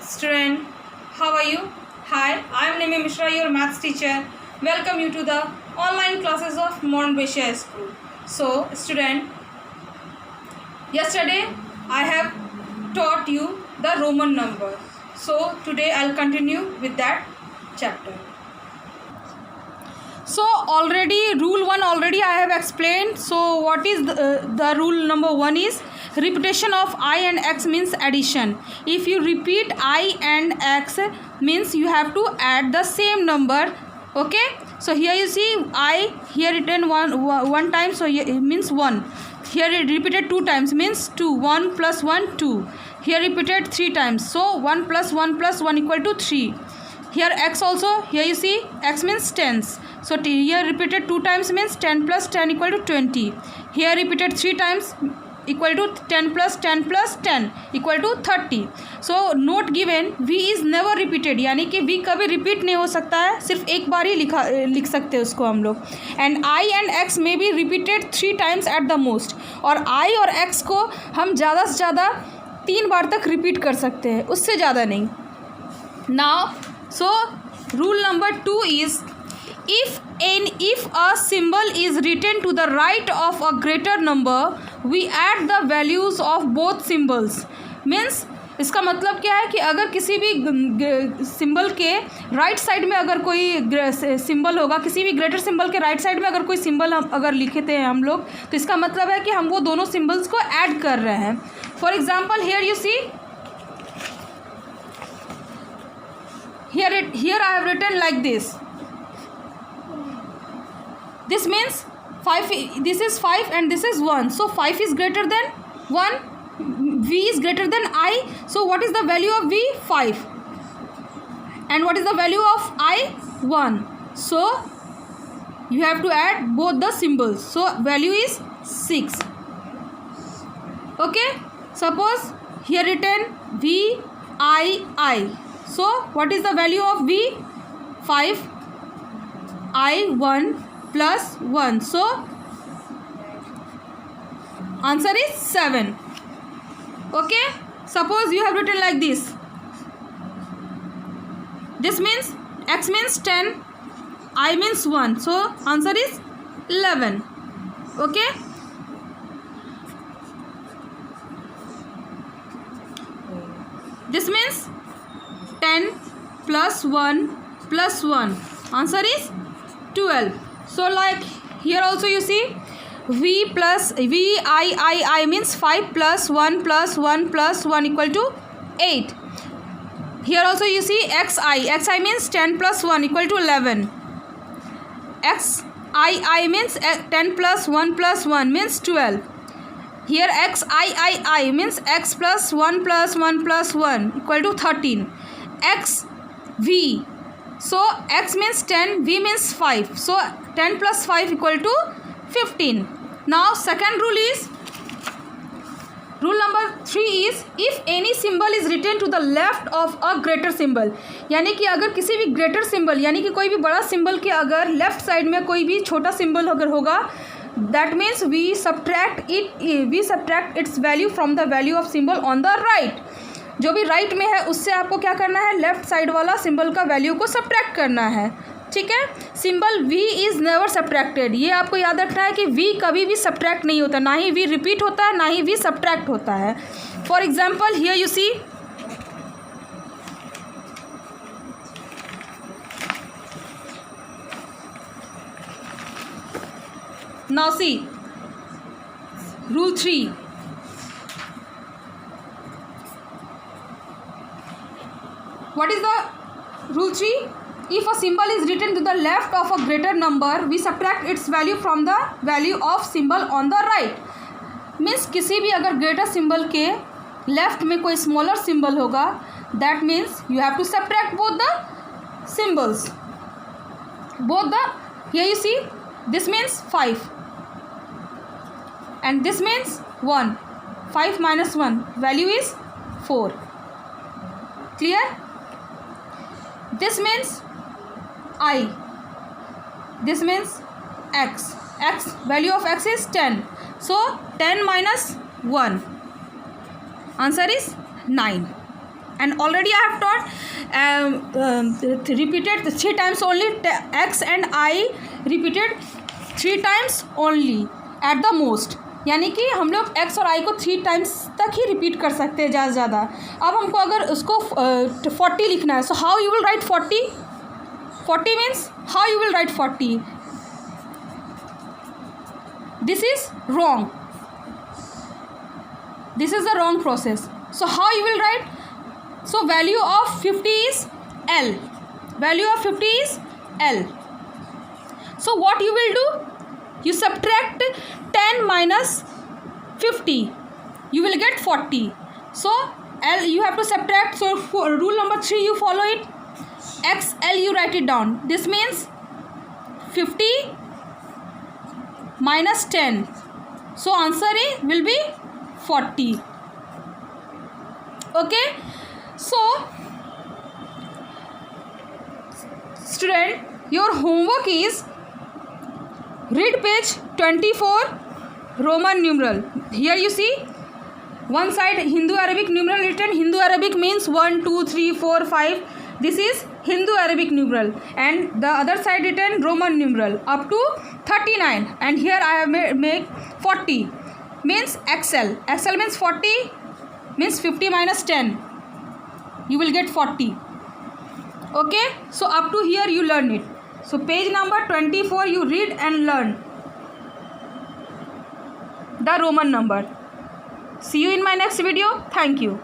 Student, how are you? Hi, I am Nimi Mishra, your maths teacher. Welcome you to the online classes of Modern Bishya School. So, student, yesterday I have taught you the Roman numbers. So, today I will continue with that chapter. So, already rule 1 already I have explained. So, what is the rule number 1 is repetition of I and x means addition. If you repeat I and x means you have to add the same number. Okay, so here you see I here written one time, so it means 1. Here it repeated 2 times means 2. 1 plus 1 2. Here repeated 3 times, so 1 plus 1 plus 1 equal to 3. Here x also, here you see x means tens, so here repeated 2 times means 10 plus 10 equal to 20. Here repeated 3 times equal to 10 plus 10 plus 10 equal to 30. So note given v is never repeated, यानी कि v कभी repeat नहीं हो सकता है, सिर्फ एक बार ही लिख सकते हैं उसको हम लोग. And I and x may be repeated 3 times at the most. और I और x को हम ज़्यादा से ज़्यादा 3 बार तक repeat कर सकते हैं, उससे ज़्यादा नहीं. Now so rule number 2 is if a symbol is written to the right of a greater number, we add the values of both symbols. Means इसका मतलब क्या है कि अगर किसी भी सिंबल के राइट साइड में अगर कोई सिंबल होगा, किसी भी ग्रेटर सिंबल के राइट साइड में अगर कोई सिंबल हम अगर लिखे थे हम लोग, तो इसका मतलब है कि हम वो दोनों सिंबल्स को ऐड कर रहे हैं. For example here you see, here I have written like this. This means 5, this is 5 and this is 1. So 5 is greater than 1, v is greater than I. So what is the value of v? 5. And what is the value of I? 1. So you have to add both the symbols. So value is 6. Okay. Suppose here written v I. So what is the value of v? 5 I 1 plus 1. So answer is 7. Okay. Suppose you have written like this. This means x means 10, I means 1. So answer is 11. Okay. This means 10 plus 1 plus 1. Answer is 12. So like here also you see v I means 5 plus 1 plus 1 plus 1 equal to 8. Here also you see xi means 10 plus 1 equal to 11. xii means 10 plus 1 plus 1 means 12. Here xii means x plus 1 plus 1 plus 1 equal to 13. xv, so x means 10, v means 5, so 10 plus 5 equal to 15. Now second rule is, rule number 3 is if any symbol is written to the left of a greater symbol, यानी कि अगर किसी भी greater symbol यानी कि कोई भी बड़ा symbol के अगर लेफ्ट साइड में कोई भी छोटा symbol अगर होगा, that means we subtract its value from the value of symbol on the right. जो भी राइट में है उससे आपको क्या करना है, लेफ्ट साइड वाला सिंबल का वैल्यू को सब्ट्रैक्ट करना है. ठीक है. Symbol v is never subtracted, ये आपको याद रखना है कि v कभी भी सब्ट्रैक्ट नहीं होता, ना ही v रिपीट होता है, ना ही v सब्ट्रैक्ट होता है. For example here you see, now see rule 3. What is the rule 3? If a symbol is written to the left of a greater number, we subtract its value from the value of symbol on the right. Means किसी भी अगर greater symbol के left में कोई smaller symbol होगा, that means you have to subtract both the symbols. Here you see, this means 5 and this means 1. 5 minus 1 value is 4. Clear? This means I. This means x. Value of x is 10. So 10 minus 1. Answer is 9. and already I have taught repeated 3 times only, x and I repeated 3 times only at the most, यानी कि हम लोग x और i को 3 times तक ही repeat कर सकते हैं ज़्यादा से ज़्यादा। अब हमको अगर उसको 40 लिखना है, so how you will write 40 means how you will write 40, this is wrong, this is the wrong process. So how you will write? So value of 50 is L, value of 50 is L. So what you will do, you subtract 10 minus 50, you will get 40. So L you have to subtract, so for rule number 3 you follow it, XL you write it down, this means 50 minus 10, so answer will be 40. Okay, so student, your homework is read page 24 Roman numeral. Here you see one side Hindu Arabic numeral written. Hindu Arabic means 1 2 3 4 5, this is Hindu Arabic numeral, and the other side written Roman numeral up to 39, and here I have make 40 means XL. XL means 40 means 50 minus 10, you will get 40. Okay, so up to here you learn it. So page number 24 you read and learn the Roman number. See you in my next video. Thank you.